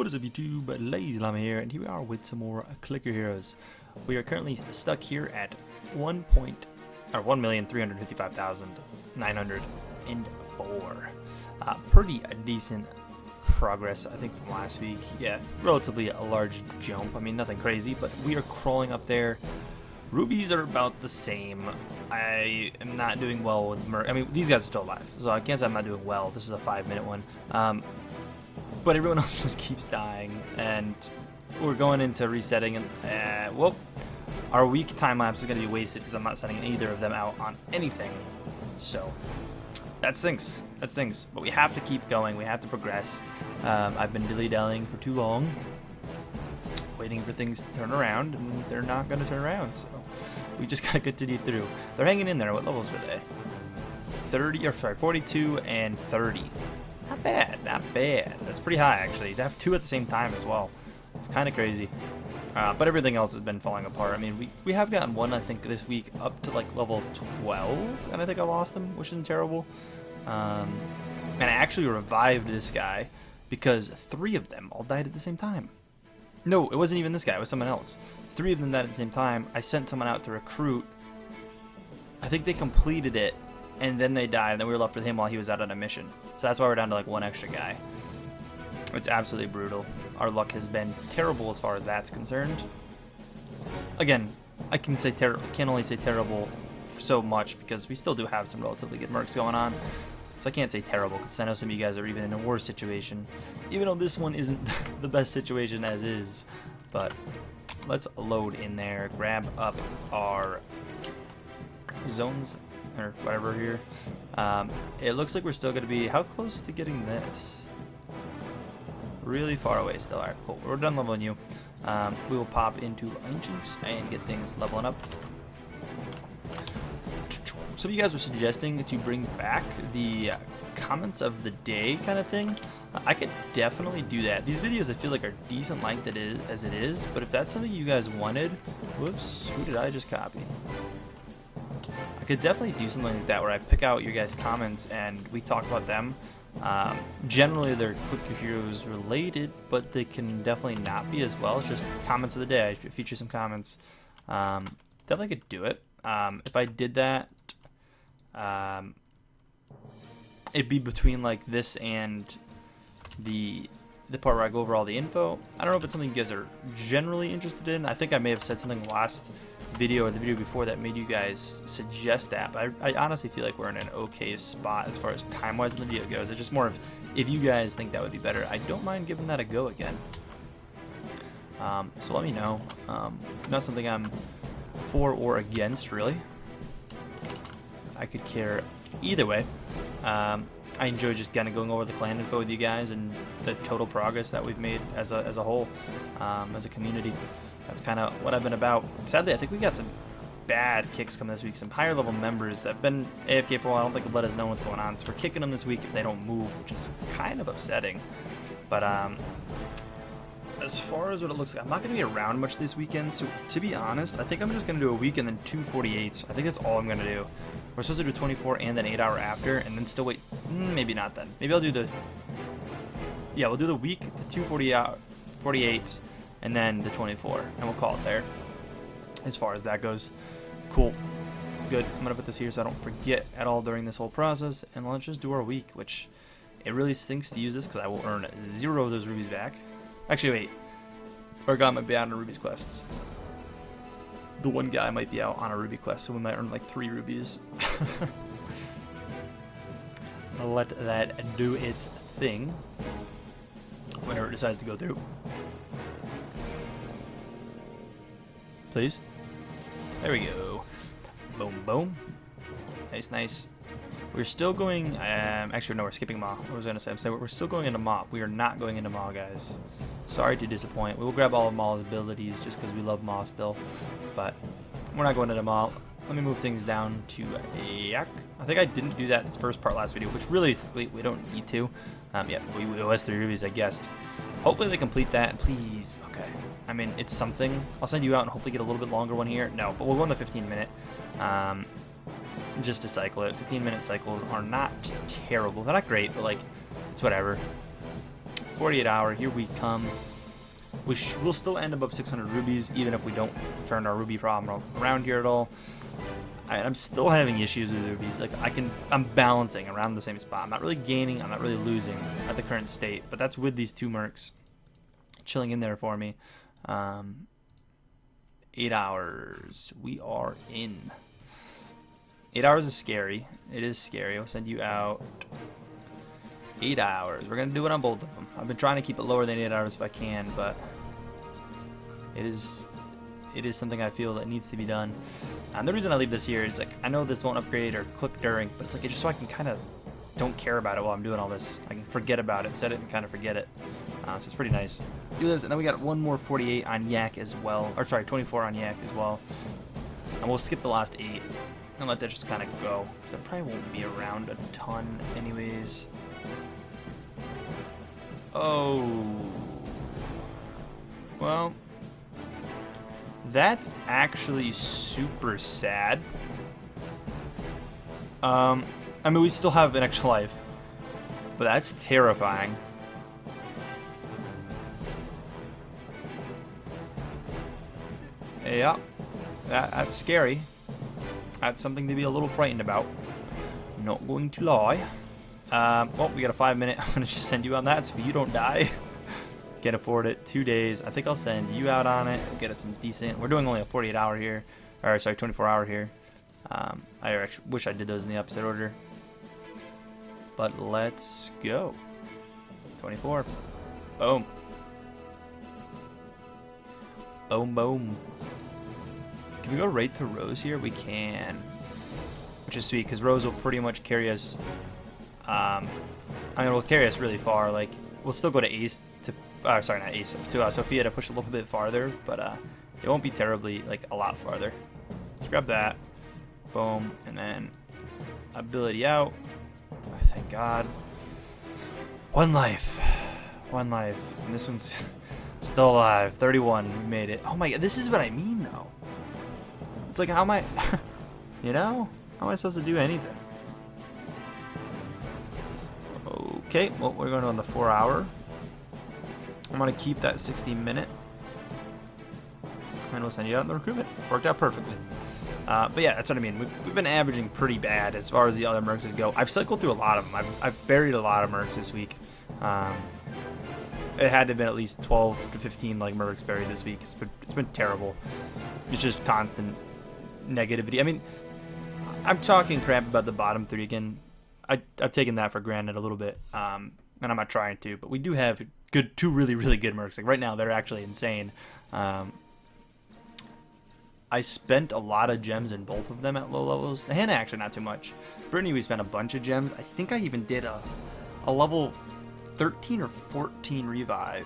What is up, YouTube? LazeeLlama here, and here we are with some more Clicker Heroes. We are currently stuck here at 1,355,904. Pretty decent progress, I think, from last week. Yeah, relatively a large jump. I mean, nothing crazy, but we are crawling up there. Rubies are about the same. I am not doing well with I mean, these guys are still alive, so I can't say I'm not doing well. This is a 5-minute one. But everyone else just keeps dying, and we're going into resetting, and well, our week time lapse is going to be wasted because I'm not sending either of them out on anything. So that stinks. That stinks. But we have to keep going. We have to progress. I've been dilly-dallying for too long, waiting for things to turn around, and they're not going to turn around. So we just got to continue through. They're hanging in there. What levels were they? 42 and 30. Not bad, not bad. That's pretty high, actually. To have two at the same time as well. It's kind of crazy. But everything else has been falling apart. I mean, we have gotten one, I think, this week up to, like, level 12. And I think I lost him, which isn't terrible. And I actually revived this guy because 3 of them all died at the same time. No, it wasn't even this guy. It was someone else. 3 of them died at the same time. I sent someone out to recruit. I think they completed it, and then they died, and then we were left with him while he was out on a mission. So that's why we're down to like 1 extra guy. It's absolutely brutal. Our luck has been terrible as far as that's concerned. Again, I can only say terrible so much because we still do have some relatively good mercs going on. So I can't say terrible because I know some of you guys are even in a worse situation. Even though this one isn't the best situation as is. But let's load in there, grab up our zones or whatever here. It looks like we're still going to be, how close to getting this? Really far away still. Alright, cool. We're done leveling you. We will pop into Ancients and get things leveling up. Some of you guys were suggesting to bring back the comments of the day kind of thing. I could definitely do that. These videos I feel like are decent length as it is, but if that's something you guys wanted, whoops, who did I just copy? I could definitely do something like that where I pick out your guys' comments and we talk about them. Generally they're Clicker Heroes related, but they can definitely not be as well. It's just comments of the day. I feature some comments. Definitely could do it. If I did that, it'd be between like this and the part where I go over all the info. I don't know if it's something you guys are generally interested in. I think I may have said something last video or the video before that made you guys suggest that, but I honestly feel like we're in an okay spot as far as time-wise in the video goes. It's just more of if you guys think that would be better. I don't mind giving that a go again. So let me know. Not something I'm for or against, really. I could care either way. I enjoy just kind of going over the clan info with you guys and the total progress that we've made as a whole, as a community. That's kind of what I've been about. Sadly, I think we got some bad kicks coming this week. Some higher level members that have been AFK for a while. I don't think have let us know what's going on. So we're kicking them this week if they don't move, which is kind of upsetting. But as far as what it looks like, I'm not going to be around much this weekend. So to be honest, I think I'm just going to do a week and then 2 48s. I think that's all I'm going to do. We're supposed to do 24 and then 8 hour after, and then still wait. Maybe not then. Maybe I'll do the... Yeah, we'll do the week, the 2 48s, and then the 24, and we'll call it there as far as that goes. Cool. Good. I'm going to put this here so I don't forget at all during this whole process, and let's just do our week, which it really stinks to use this because I will earn 0 of those rubies back. Actually, wait. Our guy might be out on a rubies quests. The one guy might be out on a ruby quest, so we might earn like 3 rubies. I'll let that do its thing whenever it decides to go through. Please. There we go. Boom, boom. Nice, nice. We're still going... actually, no, we're skipping Maw. What was I going to say? I'm saying we're still going into Maw. We are not going into Maw, guys. Sorry to disappoint. We will grab all of Maw's abilities just because we love Maw still. But we're not going into Maw. Let me move things down to Yak. I think I didn't do that in this first part last video, which really, we don't need to. Yeah, it was 3 rubies, I guessed. Hopefully they complete that, please. Okay. I mean, it's something. I'll send you out and hopefully get a little bit longer one here. No, but we'll go on the 15-minute. Just to cycle it. 15-minute cycles are not terrible. They're not great, but like, it's whatever. 48 hour, here we come. We'll still end above 600 rubies, even if we don't turn our ruby problem around here at all. I'm still having issues with rubies. Like I'm balancing around the same spot. I'm not really gaining, I'm not really losing at the current state, but that's with these 2 mercs chilling in there for me. 8 hours. We are in. 8 hours is scary. It is scary. I'll send you out 8 hours. We're gonna do it on both of them. I've been trying to keep it lower than 8 hours if I can, but it is something I feel that needs to be done. And the reason I leave this here is like I know this won't upgrade or click during, but it's like just so I can kind of don't care about it while I'm doing all this. I can forget about it, set it, and kind of forget it. So it's pretty nice. Do this, and then we got one more 48 on Yak as well, or sorry, 24 on Yak as well. And we'll skip the last 8 and let that just kind of go, because that probably won't be around a ton anyways. Oh, well, that's actually super sad. I mean, we still have an extra life, but that's terrifying. Yeah, that's scary. That's something to be a little frightened about. Not going to lie. Well, we got a 5-minute. I'm going to just send you on that so you don't die. Can't afford it. 2 days. I think I'll send you out on it. Get it some decent. We're doing only a 48 hour here. Or, sorry, 24 hour here. I actually wish I did those in the opposite order. But let's go. 24. Boom. Boom, boom. Can we go right to Rose here? We can. Which is sweet, because Rose will pretty much carry us. I mean, it'll carry us really far. Like, we'll still go to Ace to, sorry, not Ace, to Sophia to push a little bit farther, but it won't be terribly, like, a lot farther. Let's grab that. Boom, and then ability out. Oh, thank God. 1 life. 1 life. And this one's still alive. 31. We made it. Oh my God, this is what I mean, though. It's like, how am I, you know? How am I supposed to do anything? Okay, well, we're going on the 4 hour. I'm going to keep that 60-minute. And we'll send you out in the recruitment. Worked out perfectly. But yeah, that's what I mean. We've been averaging pretty bad as far as the other mercs go. I've cycled through a lot of them. I've buried a lot of mercs this week. It had to have been at least 12 to 15 like mercs buried this week. It's been terrible. It's just constant negativity. I mean, I'm talking crap about the bottom 3 again. I've taken that for granted a little bit, and I'm not trying to. But we do have 2 really, really good mercs. Like right now, they're actually insane. I spent a lot of gems in both of them at low levels. Hannah actually not too much. Brittany, we spent a bunch of gems. I think I even did a level 13 or 14 revive.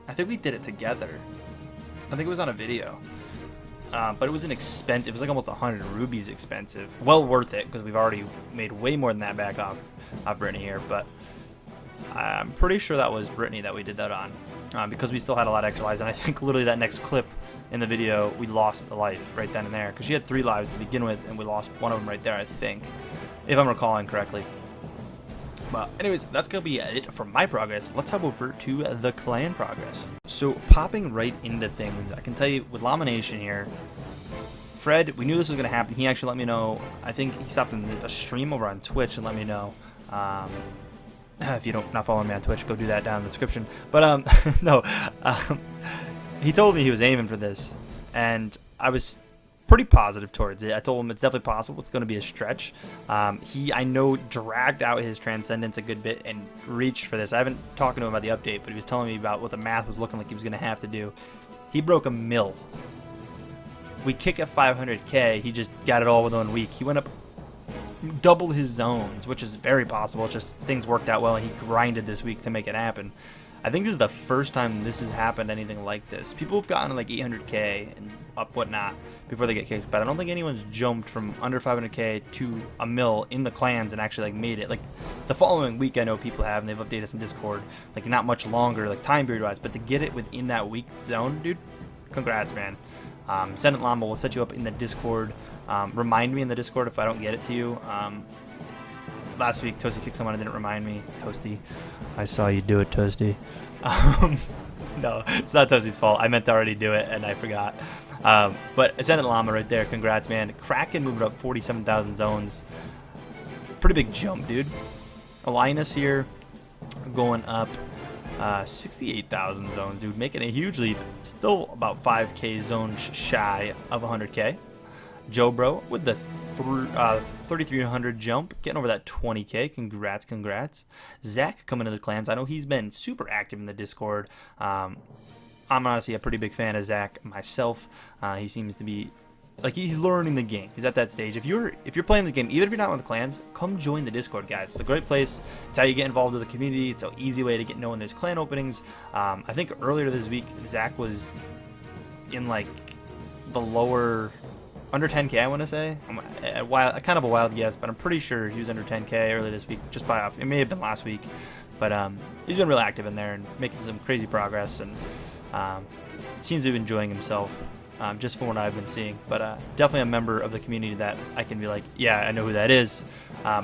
I think we did it together. I think it was on a video. But it was an expensive. It was like almost 100 rubies expensive. Well worth it because we've already made way more than that back off Brittany here. But I'm pretty sure that was Brittany that we did that on. Because we still had a lot of extra lives. And I think literally that next clip in the video, we lost a life right then and there. Because she had 3 lives to begin with, and we lost one of them right there, I think. If I'm recalling correctly. But anyways, that's going to be it for my progress. Let's hop over to the clan progress. So popping right into things, I can tell you with Llama Nation here, Fred, we knew this was going to happen. He actually let me know. I think he stopped in a stream over on Twitch and let me know. If you don't not following me on Twitch, go do that down in the description. But no, he told me he was aiming for this, and I was pretty positive towards it. I told him it's definitely possible. It's going to be a stretch. He, I know, dragged out his Transcendence a good bit and reached for this. I haven't talked to him about the update, but he was telling me about what the math was looking like he was going to have to do. He broke 1 mil. We kick at 500k. He just got it all within 1 week. He went up double his zones, which is very possible. It's just things worked out well, and he grinded this week to make it happen. I think this is the first time this has happened, anything like this. People have gotten like 800k and up whatnot before they get kicked, but I don't think anyone's jumped from under 500k to 1 mil in the clans and actually like made it. Like the following week, I know people have, and they've updated us in Discord, like not much longer, like time period wise, but to get it within that week zone, dude, congrats, man. ASCENDANT will set you up in the Discord. Remind me in the Discord if I don't get it to you. last week Toasty kicked someone and didn't remind me. Toasty, I saw you do it, Toasty. No, it's not Toasty's fault. I meant to already do it and I forgot. But Ascendant Llama right there. Congrats, man. Kraken moving up 47,000 zones. Pretty big jump, dude. Linus here going up 68,000 zones, dude. Making a huge leap. Still about 5K zones shy of 100K. Joe Bro with the 3,300 jump, getting over that 20K. Congrats, congrats. Zach coming to the clans. I know he's been super active in the Discord. I'm honestly a pretty big fan of Zach myself. He seems to be like he's learning the game. He's at that stage. If you're playing the game, even if you're not with the clans, come join the Discord, guys. It's a great place. It's how you get involved with the community. It's an easy way to get knowing there's clan openings. I think earlier this week Zach was in like the lower under 10K, I want to say. Kind of a wild guess, but I'm pretty sure he was under 10K earlier this week, just by off. It may have been last week, but he's been really active in there and making some crazy progress, and seems to be enjoying himself, just from what I've been seeing. But definitely a member of the community that I can be like, yeah, I know who that is.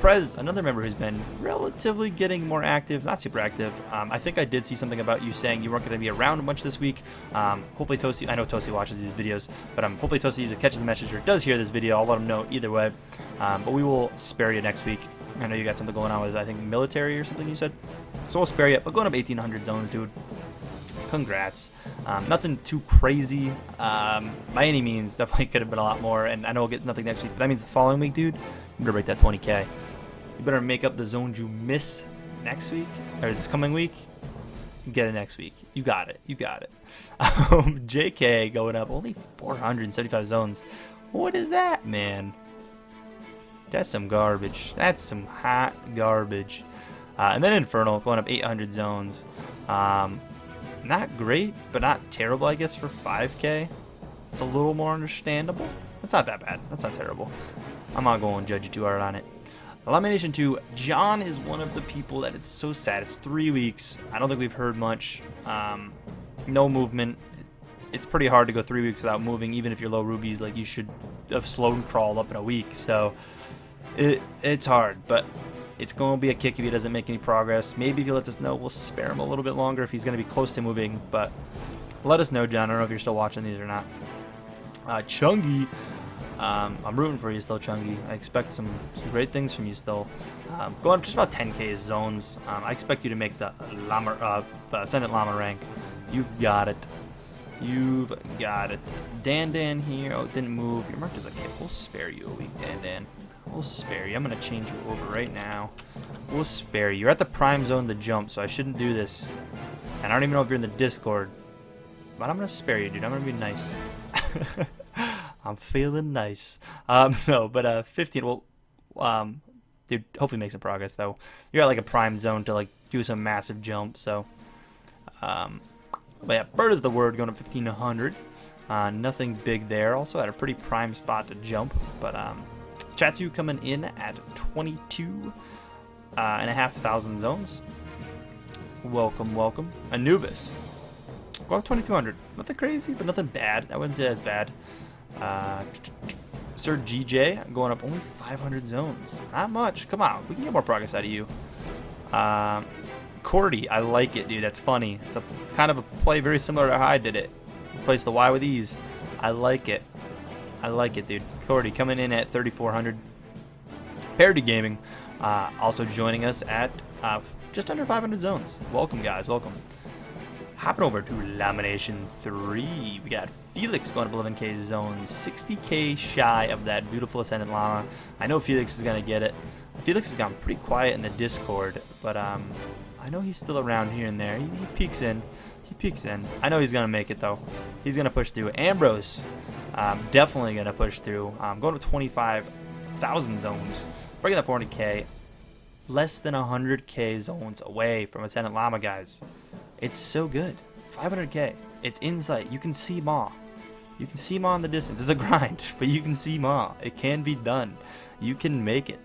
Prez, another member who's been relatively getting more active, not super active. I think I did see something about you saying you weren't going to be around much this week. Hopefully Toasty, I know Toasty watches these videos, but hopefully Toasty either catches the message or does hear this video. I'll let him know either way. But we will spare you next week. I know you got something going on with, I think, military or something you said. So we'll spare you, but going up 1,800 zones, dude. Congrats. Nothing too crazy by any means. Definitely could have been a lot more, and I know we'll get nothing next week, but that means the following week, dude, you better break that 20K. You better make up the zones you miss next week, or this coming week. Get it next week. You got it. You got it. JK going up only 475 zones. What is that, man? That's some garbage. That's some hot garbage. And then Infernal going up 800 zones. Not great, but not terrible, I guess, for 5K. It's a little more understandable. That's not that bad. That's not terrible. I'm not going to judge you too hard on it. Elimination 2. John is one of the people that it's so sad. It's 3 weeks. I don't think we've heard much. No movement. It's pretty hard to go 3 weeks without moving, even if you're low rubies. Like, you should have slowed and crawled up in a week. So it's hard, but it's going to be a kick if he doesn't make any progress. Maybe if he lets us know, we'll spare him a little bit longer if he's going to be close to moving. But let us know, John. I don't know if you're still watching these or not. Chungy, I'm rooting for you still, Chungy. I expect some great things from you still. Going up just about 10K zones. I expect you to make the Ascendant Llama rank. You've got it. You've got it. Dan here. Oh, it didn't move. You're marked as a kick. We'll spare you a week, Dan. We'll spare you. I'm going to change you over right now. We'll spare you. You're at the prime zone to jump, so I shouldn't do this. And I don't even know if you're in the Discord. But I'm going to spare you, dude. I'm going to be nice. I'm feeling nice. No, but 15. Well, dude, hopefully make some progress, though. You're at like a prime zone to like do some massive jump, so. But yeah, Bird is the word, going to 1,500. Nothing big there. Also at a pretty prime spot to jump, but Chatu coming in at 22,500 zones. Welcome, welcome. Anubis. Going up 2,200. Nothing crazy, but nothing bad. I wouldn't say that's bad. Sir GJ going up only 500 zones. Not much. Come on, we can get more progress out of you. Cordy, I like it, dude. That's funny. It's kind of a play very similar to how I did it. Replace the Y with E's. I like it. I like it, dude. Cordy coming in at 3,400. Parody Gaming also joining us at just under 500 zones. Welcome, guys. Welcome. Hopping over to Lamination 3. We got Felix going up 11K zones. 60K shy of that beautiful Ascendant Llama. I know Felix is going to get it. Felix has gone pretty quiet in the Discord, but I know he's still around here and there. He peeks in. He peeks in. I know he's going to make it, though. He's going to push through. Ambrose, definitely going to push through. Going to 25,000 zones. Breaking that 400K. Less than 100K zones away from Ascendant Llama, guys. It's so good. 500K. It's in sight. You can see Maw. You can see Maw in the distance. It's a grind, but you can see Maw. It can be done. You can make it.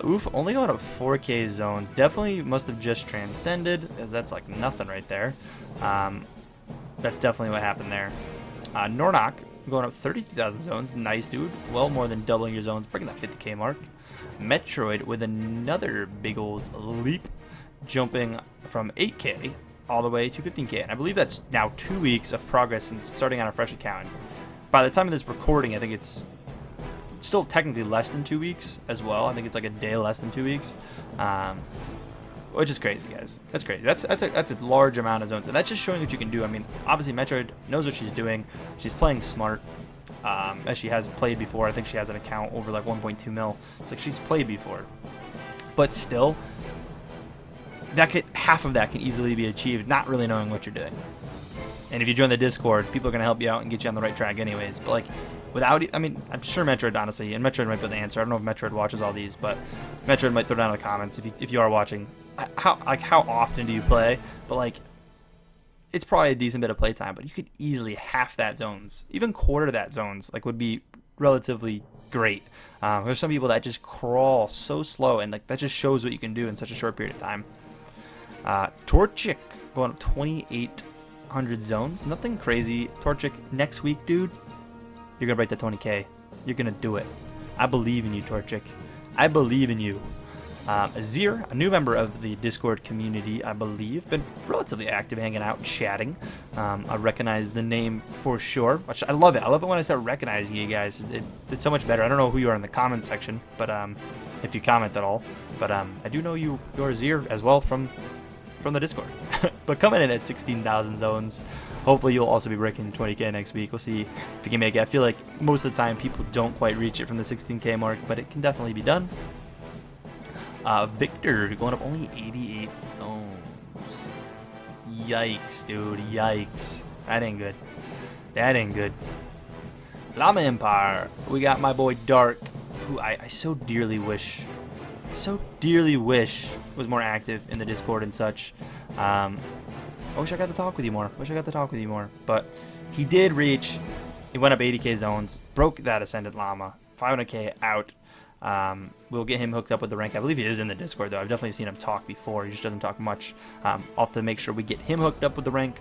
Oof, only going up 4K zones. Definitely must have just transcended, as that's like nothing right there. That's definitely what happened there. Nornock going up 32,000 zones. Nice, dude. Well more than doubling your zones, breaking that 50k mark. Metroid with another big old leap, jumping from 8k all the way to 15k. And I believe that's now 2 weeks of progress since starting on a fresh account. By the time of this recording, I think it's still technically less than 2 weeks as well. I think it's like a day less than 2 weeks. Which is crazy, guys. That's crazy. That's a large amount of zones, and that's just showing what you can do. I mean, obviously Metroid knows what she's doing. She's playing smart, as she has played before. I think she has an account over like 1.2 mil. It's like she's played before, but still, half of that can easily be achieved not really knowing what you're doing. And if you join the Discord, people are gonna help you out and get you on the right track, anyways. But like, without, I mean, I'm sure Metroid, honestly, and Metroid might be able to answer. I don't know if Metroid watches all these, but Metroid might throw down in the comments if you are watching. How often do you play? But like, it's probably a decent bit of playtime, but you could easily half that zones, even quarter that zones, like would be relatively great. There's some people that just crawl so slow, and like that just shows what you can do in such a short period of time. Torchic going up 2,800 zones, nothing crazy. Torchic next week, dude, you're gonna break the 20k. You're gonna do it. I believe in you, Torchic. I believe in you. Azir, a new member of the Discord community, I believe, been relatively active, hanging out, chatting. I recognize the name for sure, which I love it. I love it when I start recognizing you guys. It's so much better. I don't know who you are in the comment section, but if you comment at all, but I do know you're Azir as well from the Discord. But coming in at 16,000 zones, hopefully you'll also be breaking 20k next week. We'll see if you can make it. I feel like most of the time people don't quite reach it from the 16k mark, but it can definitely be done. Victor going up only 88 zones. Yikes, dude. Yikes. That ain't good. That ain't good. Llama Empire. We got my boy Dark, who I so dearly wish was more active in the Discord and such. I wish I got to talk with you more. But he did reach. He went up 80k zones, broke that Ascendant Llama, 500k out. We'll get him hooked up with the rank. I believe he is in the Discord, though. I've definitely seen him talk before. He just doesn't talk much. I'll have to make sure we get him hooked up with the rank.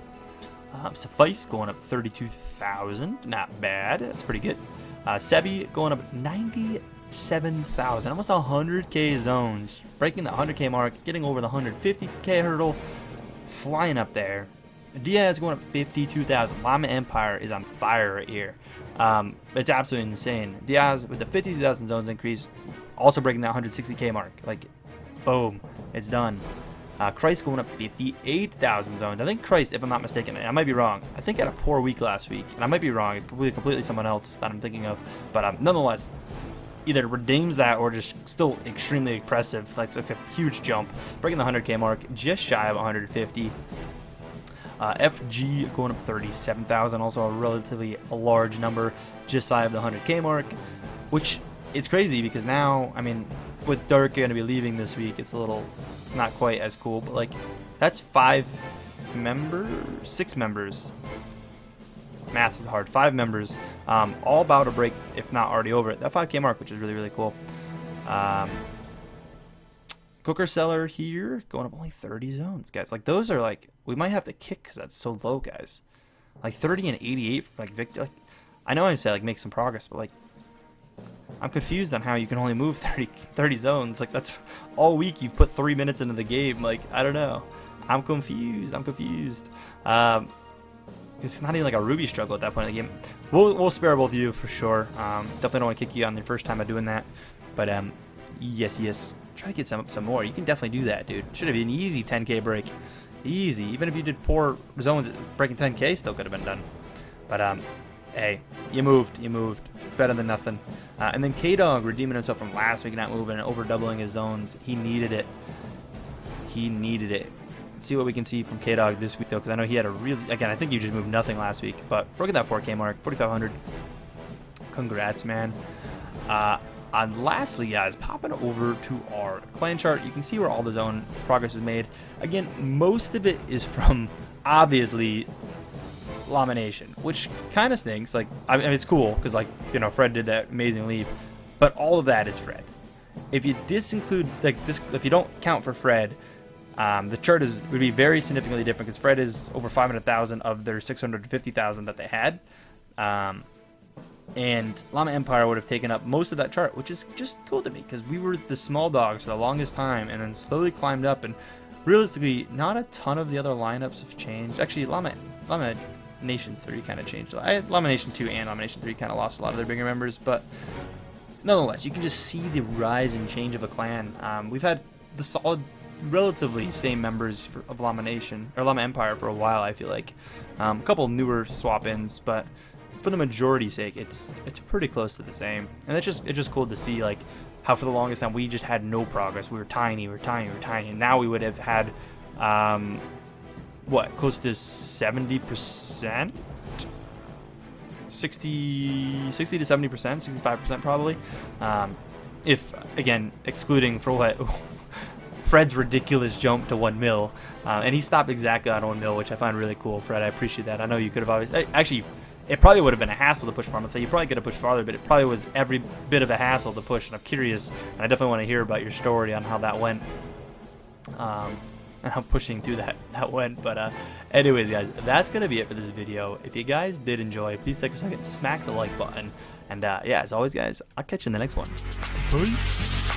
Suffice going up 32,000. Not bad. That's pretty good. Sebi going up 97,000. Almost 100k zones. Breaking the 100k mark. Getting over the 150k hurdle. Flying up there. Diaz going up 52,000. Llama Empire is on fire right here. It's absolutely insane. Diaz with the 52,000 zones increase, also breaking that 160k mark. Like, boom, it's done. Christ going up 58,000 zones. I think Christ, if I'm not mistaken, I might be wrong. I think had a poor week last week, and I might be wrong. It could be completely someone else that I'm thinking of. But nonetheless, either redeems that or just still extremely impressive. Like, it's a huge jump, breaking the 100k mark, just shy of 150. FG going up 37,000, also a relatively large number, just shy of the 100k mark, which it's crazy because now, I mean, with Dark going to be leaving this week, it's a little not quite as cool, but like that's 6 members. Math is hard. 5 members, all about to break, if not already over it, that 5k mark, which is really, really cool. Cooker Seller here, going up only 30 zones, guys. Like, those are like, we might have to kick because that's so low, guys. Like 30 and 88 for like Victor. Like, I know I said like make some progress, but like I'm confused on how you can only move 30 zones. Like, that's all week you've put 3 minutes into the game. Like, I don't know. I'm confused. It's not even like a Ruby struggle at that point in the game. We'll spare both of you for sure. Definitely don't want to kick you on the first time of doing that. But yes. Try to get some more. You can definitely do that, dude. Should have been an easy 10k break. Easy. Even if you did poor zones, breaking 10k still could have been done. But hey, you moved. It's better than nothing. And then K-Dog redeeming himself from last week, not moving and over doubling his zones. He needed it. Let's see what we can see from K-Dog this week, though, because I know he had a really, again, I think you just moved nothing last week, but broken that 4k mark, 4,500. Congrats, man. And lastly, guys, popping over to our clan chart, you can see where all the zone progress is made. Again, most of it is from, obviously, Lamination, which kind of stinks. Like, I mean, it's cool, because, like, you know, Fred did that amazing leap, but all of that is Fred. If you disinclude, like, this, if you don't count for Fred, the chart would be very significantly different, because Fred is over 500,000 of their 650,000 that they had. and Llama Empire would have taken up most of that chart, which is just cool to me because we were the small dogs for the longest time and then slowly climbed up. And realistically, not a ton of the other lineups have changed. Actually, Llama Nation 3 kind of changed. Llama Nation 2 and Llama Nation 3 kind of lost a lot of their bigger members, but nonetheless, you can just see the rise and change of a clan. We've had the solid, relatively same members of Llama Nation or Llama Empire for a while. I feel like a couple newer swap-ins, but for the majority's sake, it's pretty close to the same. And it's just cool to see like how for the longest time we just had no progress. We were tiny, and now we would have had what, close to 70%, 60 to 70%, 65% probably. If again excluding for what Fred's ridiculous jump to 1 mil, and he stopped exactly on 1 mil, which I find really cool. Fred, I appreciate that. I know you could have obviously actually. It probably would have been a hassle to push more. I'm gonna say you probably could have pushed farther, but it probably was every bit of a hassle to push. And I'm curious, and I definitely want to hear about your story on how that went, and how pushing through that went. But anyways, guys, that's gonna be it for this video. If you guys did enjoy, please take a second, smack the like button, and yeah, as always, guys, I'll catch you in the next one. Bye.